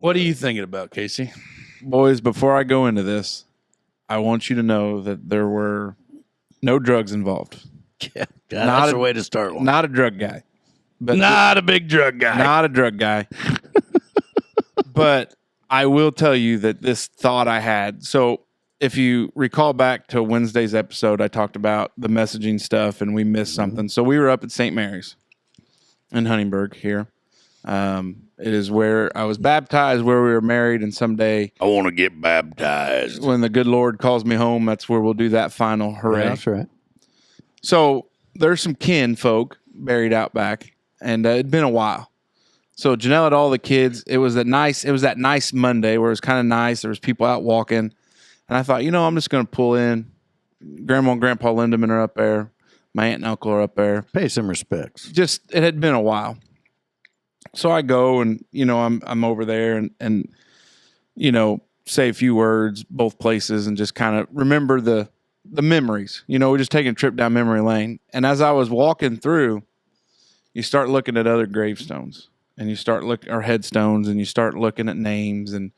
What are you thinking about, Casey? Boys, before I go into this, I want you to know that there were no drugs involved. Yeah, that's a way to start one. Not a drug guy. But Not a big drug guy. Not a drug guy. But I will tell you that this thought I had. So if you recall back to Wednesday's episode, I talked about the messaging stuff and we missed something. So we were up at St. Mary's in Huntingburg here. It is where I was baptized, where we were married, and someday I want to get baptized. when the good Lord calls me home, that's where we'll do that final hooray. Yeah, that's right. So there's some kin folk buried out back, and it'd been a while. So Janelle had all the kids. It was that nice Monday where it was kind of nice. There was people out walking, and I thought, I'm just going to pull in. Grandma and Grandpa Lindemann are up there. My aunt and uncle are up there. Pay some respects. Just it had been a while. So I go and, I'm over there and say a few words both places and just kind of remember the memories. We're just taking a trip down memory lane. And as I was walking through, you start looking at other gravestones and you start looking or headstones and you start looking at names and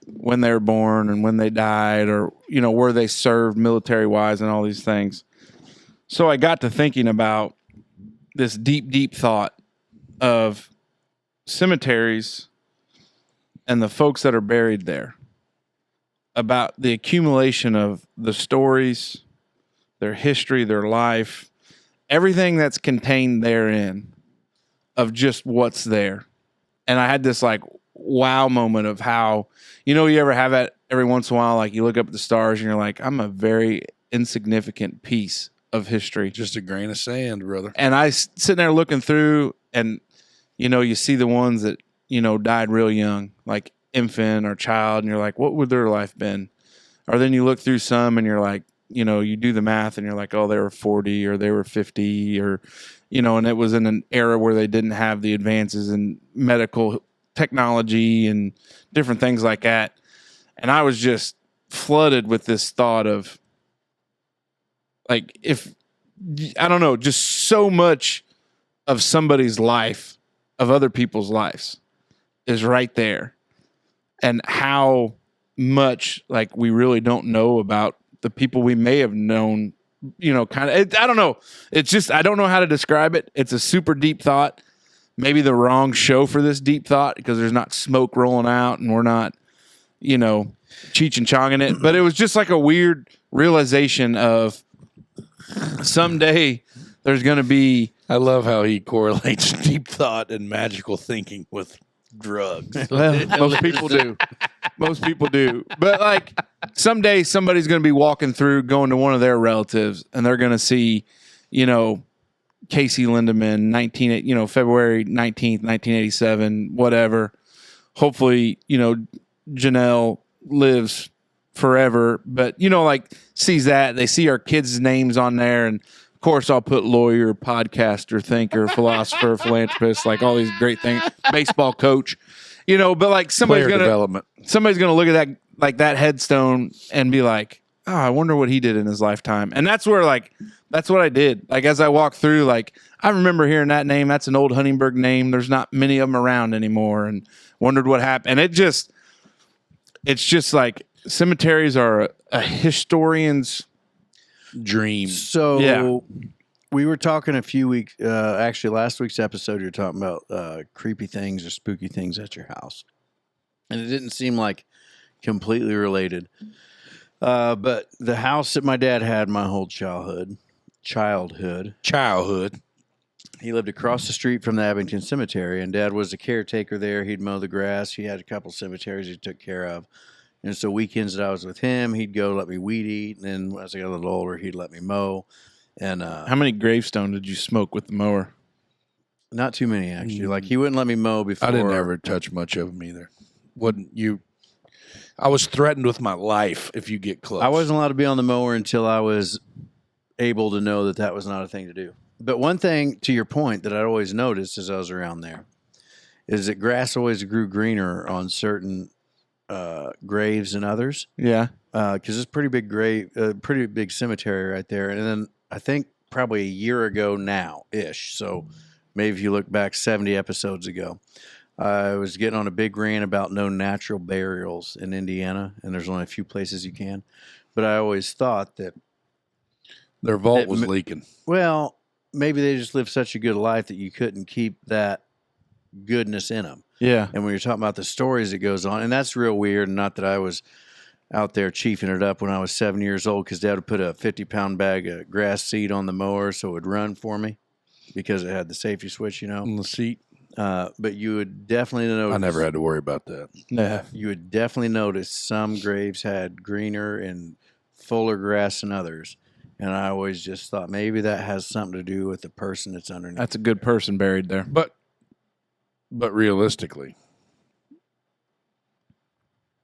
when they were born and when they died or, where they served military wise and all these things. So I got to thinking about this deep, deep thought of cemeteries and the folks that are buried there, about the accumulation of the stories, their history, their life, everything that's contained therein of just what's there. And I had this wow moment of how, you ever have that every once in a while, you look up at the stars and you're like, I'm a very insignificant piece of history. Just a grain of sand, brother. And I sitting there looking through and you see the ones that, died real young, like infant or child, and you're like, what would their life been? Or then you look through some and you're like, you do the math and you're like, oh, they were 40 or they were 50 or, and it was in an era where they didn't have the advances in medical technology and different things like that. And I was just flooded with this thought of just so much of somebody's life, of other people's lives, is right there, and how much we really don't know about the people we may have known. I don't know. It's just I don't know how to describe it. It's a super deep thought. Maybe the wrong show for this deep thought because there's not smoke rolling out and we're not, Cheech and Chonging it. But it was just a weird realization of someday there's going to be. I love how he correlates deep thought and magical thinking with drugs. Well, most people do. Most people do. But someday somebody's going to be walking through, going to one of their relatives, and they're going to see, Casey Lindemann, February 19th, 1987, whatever. Hopefully, Janelle lives forever. But, sees that. They see our kids' names on there, and of course, I'll put lawyer, podcaster, thinker, philosopher, philanthropist, all these great things, baseball coach, but somebody's going to look at that, that headstone and be like, oh, I wonder what he did in his lifetime. And that's where that's what I did. As I walked through, I remember hearing that name. That's an old Huntingburg name. There's not many of them around anymore, and wondered what happened. And it's just cemeteries are a historian's dream. So yeah. We were talking a few weeks, actually last week's episode, you were talking about creepy things or spooky things at your house. And it didn't seem completely related. But the house that my dad had my whole childhood, he lived across the street from the Abington Cemetery, and Dad was a caretaker there. He'd mow the grass. He had a couple cemeteries he took care of. And so weekends that I was with him, he'd go let me weed eat. And then as I got a little older, he'd let me mow. And how many gravestones did you smoke with the mower? Not too many, actually. He wouldn't let me mow before. I didn't ever touch much of them either. Wouldn't you? I was threatened with my life if you get close. I wasn't allowed to be on the mower until I was able to know that was not a thing to do. But one thing, to your point, that I always noticed as I was around there is that grass always grew greener on certain graves and others. Yeah. Because it's a pretty big cemetery right there. And then I think probably a year ago now-ish, so maybe if you look back 70 episodes ago, I was getting on a big rant about no natural burials in Indiana, and there's only a few places you can. But I always thought that, Their vault That was m- leaking. well, maybe they just lived such a good life that you couldn't keep that goodness in them. Yeah. And when you're talking about the stories that goes on, and that's real weird. And not that I was out there chiefing it up when I was 7 years old, because Dad would put a 50-pound bag of grass seed on the mower so it would run for me because it had the safety switch, On the seat. But you would definitely notice. I never had to worry about that. Yeah. You would definitely notice some graves had greener and fuller grass than others. And I always just thought maybe that has something to do with the person that's underneath. That's a good person buried there. But realistically,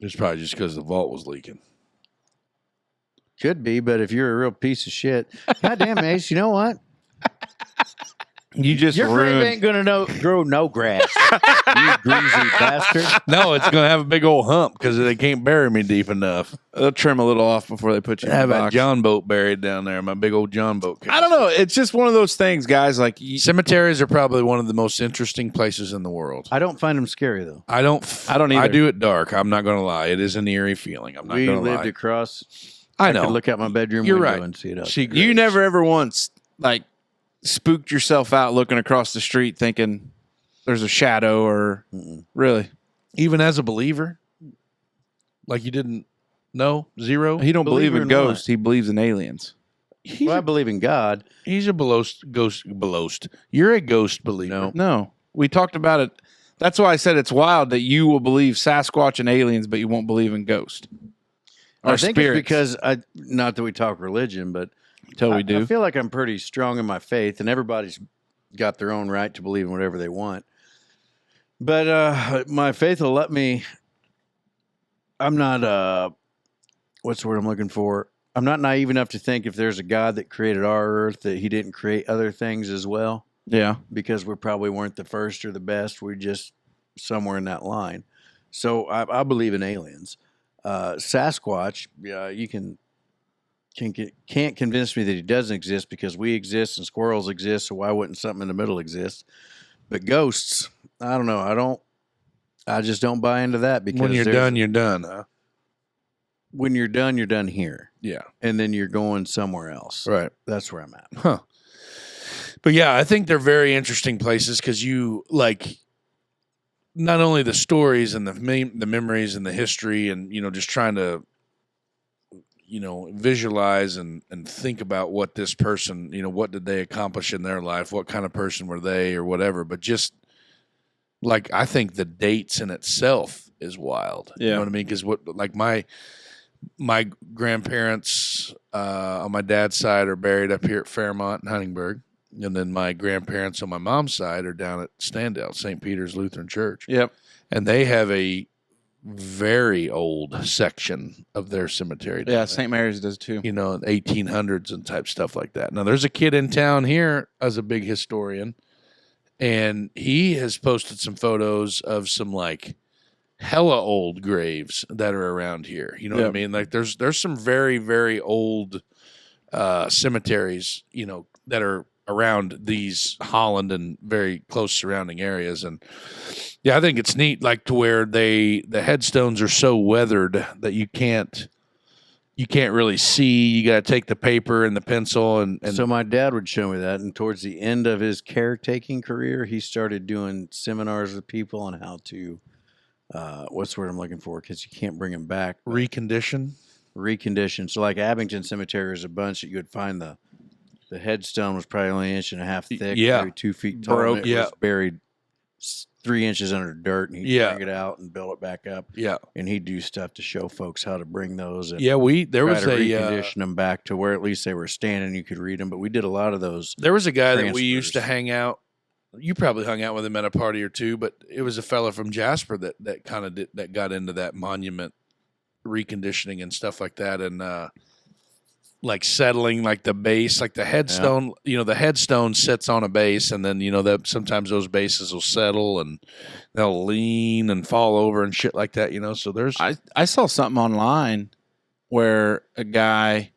it's probably just because the vault was leaking. Could be, but if you're a real piece of shit, goddamn Ace, you know what? You just Your grave ruined. ain't gonna grow no grass. You greasy bastard. No, it's going to have a big old hump because they can't bury me deep enough. They'll trim a little off before they put you I in have the a box. John boat buried down there, my big old John boat. I don't know. It's just one of those things, guys. Like, Cemeteries are probably one of the most interesting places in the world. I don't find them scary though. I don't either. I do it dark. I'm not going to lie. It is an eerie feeling. I'm not We going to lived lie. across. I Could know. look out my bedroom You're window right. and see it up. See you graves. never ever once like spooked yourself out looking across the street thinking there's a shadow or really. Even as a believer, like you didn't know, zero. He don't believe Believer in in what? ghosts. He believes in aliens. He's, Well, I a, believe in God. he's a ghost. You're a ghost believer. No. No, we talked about it. That's why I said it's wild that you will believe Sasquatch and aliens, but you won't believe in ghosts. Or I think spirits. it's because not that we talk religion, but Until we do. I feel like I'm pretty strong in my faith, and everybody's got their own right to believe in whatever they want. But my faith will let me. I'm not. What's the word I'm looking for? I'm not naive enough to think if there's a God that created our earth that He didn't create other things as well, Yeah. because we probably weren't the first or the best. We're just somewhere in that line. So I believe in aliens. Sasquatch, you can't convince me that he doesn't exist, because we exist and squirrels exist. So why wouldn't something in the middle exist? But ghosts, I don't know. I just don't buy into that, because When you're done, you're done, huh? when you're done here, Yeah. and then you're going somewhere else. Right. That's where I'm at. Huh. But yeah, I think they're very interesting places because you like not only the stories and the memories and the history and, just trying to, visualize and think about what this person, what did they accomplish in their life? What kind of person were they or whatever? But just like, I think the dates in itself is wild. You Yeah. know what I mean? Because like my grandparents on my dad's side are buried up here at Fairmont and Huntingburg. And then my grandparents on my mom's side are down at Standout, St. Peter's Lutheran Church. Yep. And they have a very old section of their cemetery. down Yeah. there. St. Mary's does too. 1800s and type stuff like that. Now, there's a kid in town here as a big historian, and he has posted some photos of some like hella old graves that are around here. You know what I Yep. mean? Like there's some very, very old cemeteries, that are around these Holland and very close surrounding areas. And yeah, I think it's neat, like to where the headstones are so weathered that you can't really see. You got to take the paper and the pencil and So my dad would show me that, and towards the end of his caretaking career, he started doing seminars with people on how to, what's the word I'm looking for? Because you can't bring them back. recondition. Recondition. So like Abington Cemetery is a bunch that you would find the headstone was probably only 1.5 inches thick, Yeah. maybe 2 feet tall. Broke, and it yeah. was buried 3 inches under dirt, and he'd Yeah. bring it out and build it back up. Yeah. And he'd do stuff to show folks how to bring those and Yeah, there try was to a recondition them back to where at least they were standing, you could read them. But we did a lot of those. there was a guy that we used to transfers. hang out. You probably hung out with him at a party or two, but it was a fella from Jasper that kind of that got into that monument reconditioning and stuff like that, and like settling like the base, like the headstone. The headstone sits on a base, and then that sometimes those bases will settle and they'll lean and fall over and shit like that. So there's I saw something online where a guy,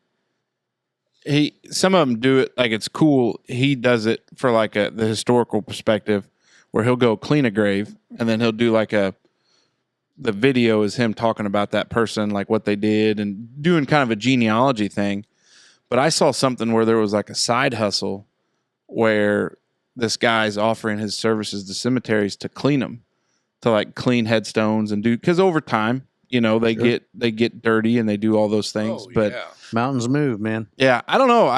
some of them do it like it's cool. He does it for like the historical perspective, where he'll go clean a grave and then he'll do like the video is him talking about that person, like what they did and doing kind of a genealogy thing. But I saw something where there was like a side hustle where this guy's offering his services to cemeteries to clean them, to like clean headstones and do, because over time, you know, they get dirty and they do all those things. But mountains move, man. Yeah, I don't know.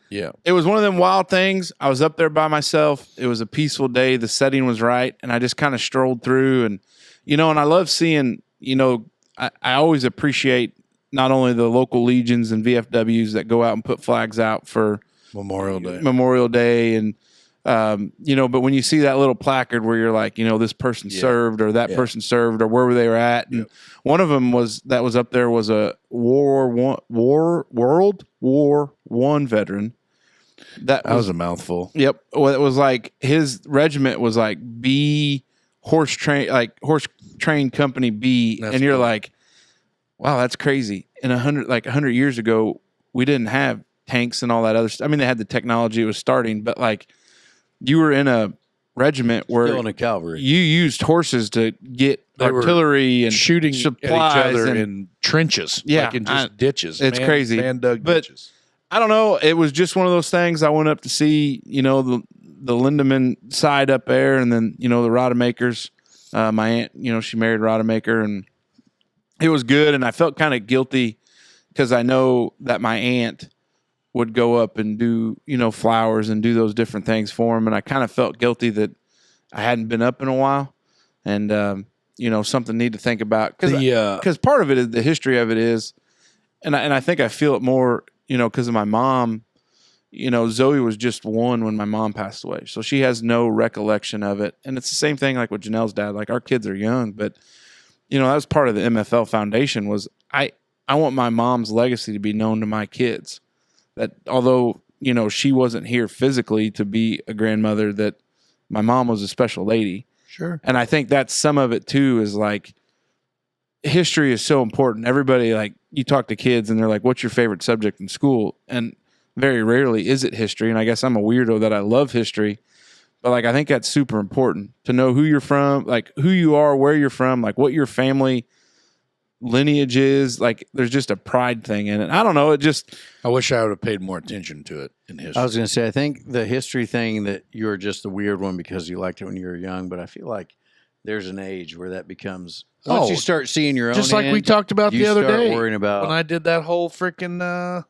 It was one of them wild things. I was up there by myself. It was a peaceful day. The setting was right. And I just kind of strolled through and, you know, and I love seeing, you know, I always appreciate not only the local legions and VFWs that go out and put flags out for Memorial Day. And, you know, but when you see that little placard where you're like, you know, this person served or that person served or where they were at. And one of them was up there was a World War I veteran. That was a mouthful. Yep. Well, it was like his regiment was like horse train company B. And you're like, wow, that's crazy. And 100 years ago, we didn't have tanks and all that other stuff. I mean, they had the technology, it was starting, but like you were in a regiment where still in a cavalry. You used horses to get artillery and shooting supplies at each other in trenches, like in just ditches. It's crazy. Man-dug ditches. I don't know. It was just one of those things. I went up to see, you know, the Lindemann side up there, and then, you know, the Rodemakers. My aunt, you know, she married Rodemaker, and it was good. And I felt kind of guilty because I know that my aunt would go up and do, you know, flowers and do those different things for him. And I kind of felt guilty that I hadn't been up in a while. And, you know, something need to think about. Because part of it is the history of it is, and I think I feel it more, you know, because of my mom. You know, Zoe was just 1 when my mom passed away. So she has no recollection of it. And it's the same thing like with Janelle's dad. Like, our kids are young, but, you know, that was part of the MFL Foundation was I want my mom's legacy to be known to my kids. That although, you know, she wasn't here physically to be a grandmother, that my mom was a special lady. Sure. And I think that's some of it too, is like history is so important. Everybody, like, you talk to kids and they're like, what's your favorite subject in school? And very rarely is it history. And I guess I'm a weirdo that I love history, but like, I think that's super important to know who you're from, like who you are, where you're from, like what your family lineage is. Like, there's just a pride thing in it. I don't know. I wish I would have paid more attention to it in history. I was going to say, I think the history thing that you're just the weird one because you liked it when you were young, but I feel like there's an age where that becomes, once you start seeing your own, just like we talked about the other day, worrying about when I did that whole freaking,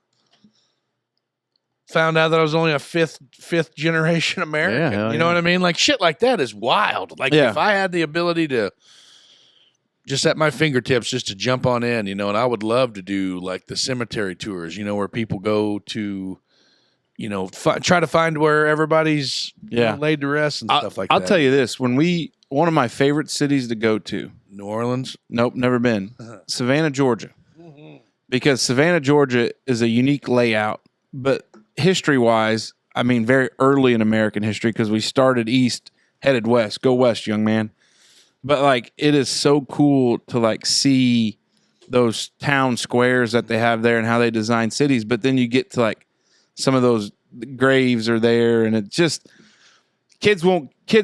found out that I was only a fifth generation American. Yeah, you know what I mean? Like, shit like that is wild. Like, if I had the ability to just at my fingertips just to jump on in, you know, and I would love to do like the cemetery tours, you know, where people go to, you know, try to find where everybody's you know, laid to rest and stuff like that. I'll tell you this, one of my favorite cities to go to, New Orleans? Nope, never been. Savannah, Georgia. Mm-hmm. Because Savannah, Georgia is a unique layout, but history-wise, I mean, very early in American history, because we started east, headed west. Go west, young man. But, like, it is so cool to, like, see those town squares that they have there and how they design cities. But then you get to, like, some of those graves are there, and it just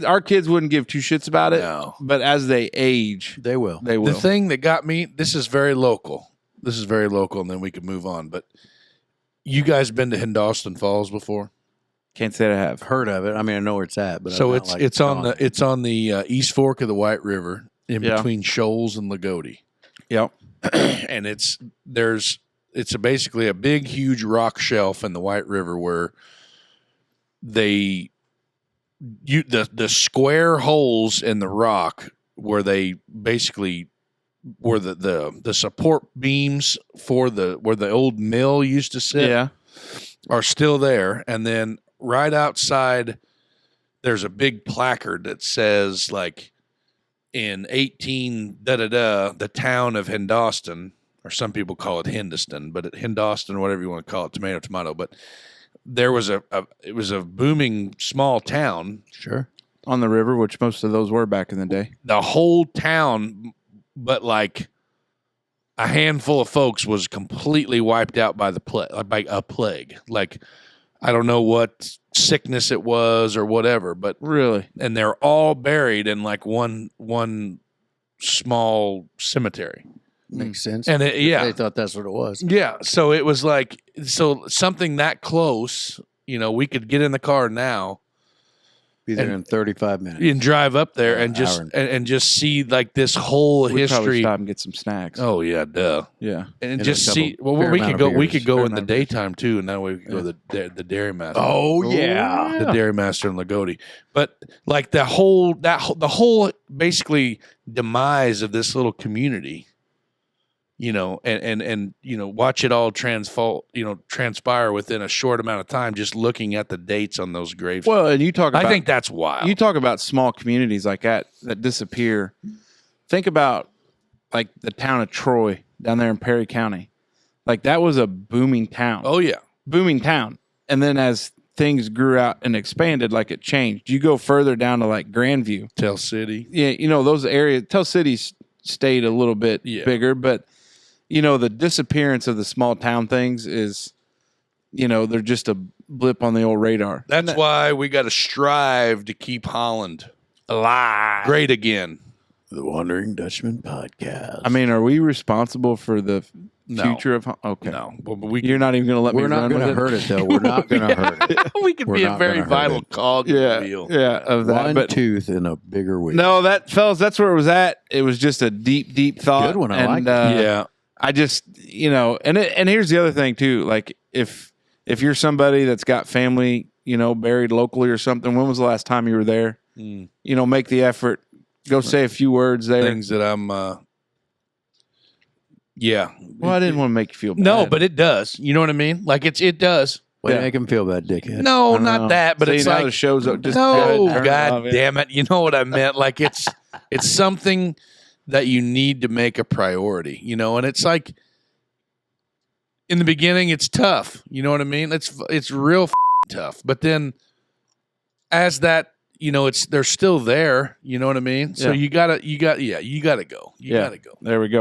our kids wouldn't give two shits about it. No. But as they age, they will. The thing that got me, this is very local, and then we can move on. But you guys been to Hindostan Falls before? Can't say that I have. Heard of it. I mean, I know where it's at, but so it's on the East Fork of the White River, in between Shoals and Lagodi. Yep. And it's basically a big, huge rock shelf in the White River where the square holes in the rock where they basically were the support beams for where the old mill used to sit are still there. And then right outside there's a big placard that says, like, in 18 the town of Hindostan, or some people call it Hindustan, but Hindostan, whatever you want to call it, tomato, but there was it was a booming small town. Sure. On the river, which most of those were back in the day. The whole town, but like a handful of folks, was completely wiped out by by a plague. Like I don't know what sickness it was or whatever, but Really? and they're all buried in like one small cemetery. Makes sense. And They thought that's what it was. yeah. So it was like something that close. We could get in the car now Be there in 35 minutes. and drive up there Yeah, and just hour and just see like this whole We'd probably history. stop and get some snacks. Oh yeah, duh. Yeah. And And just a see. couple- Well, fair we amount could of go. We beers. could go Fair in the amount of beers. daytime too, and that way we could go to the Dairy Master. Oh, yeah. The Dairy Master in Lagodi. But like the whole basically demise of this little community, and watch it all transpire within a short amount of time, just looking at the dates on those graves. Well, and you talk about I think that's wild. you talk about small communities like that disappear. Think about like the town of Troy down there in Perry County. Like that was a booming town. Oh yeah. Booming town. And then as things grew out and expanded, like it changed. You go further down to like Grandview. Tell City. Yeah, those areas. Tell Cities stayed a little bit bigger, but the disappearance of the small town things is, they're just a blip on the old radar. That's why we got to strive to keep Holland alive, great again. The Wandering Dutchman podcast. I mean, are we responsible for the No. future of? Okay, No, but we you're not even going to let me We're not run going to with it? hurt it, though. We're not going to hurt it. we could We're be a not very gonna hurt vital it. cog in Yeah, the wheel. yeah, of that. One But tooth in a bigger wheel. no, fellas, that's where it was at. It was just a deep, deep thought. Good one. I and, like it. Yeah. I just, and here's the other thing too. Like if you're somebody that's got family, buried locally or something, when was the last time you were there? Make the effort. Go say a few words there. Things that I'm yeah. Well, I didn't want to make you feel bad. No, but it does. You know what I mean? Like it does. Way to Yeah. make him feel bad, dickhead. No, I know. not that, but See, it's now like the show's up. Just no, turn it God off, yeah. damn it. You know what I meant? Like it's something that you need to make a priority, and it's like in the beginning it's tough. You know what I mean? It's real tough. But then as that, they're still there, you know what I mean? So Yeah. you gotta go. You Yeah. gotta go. There we go.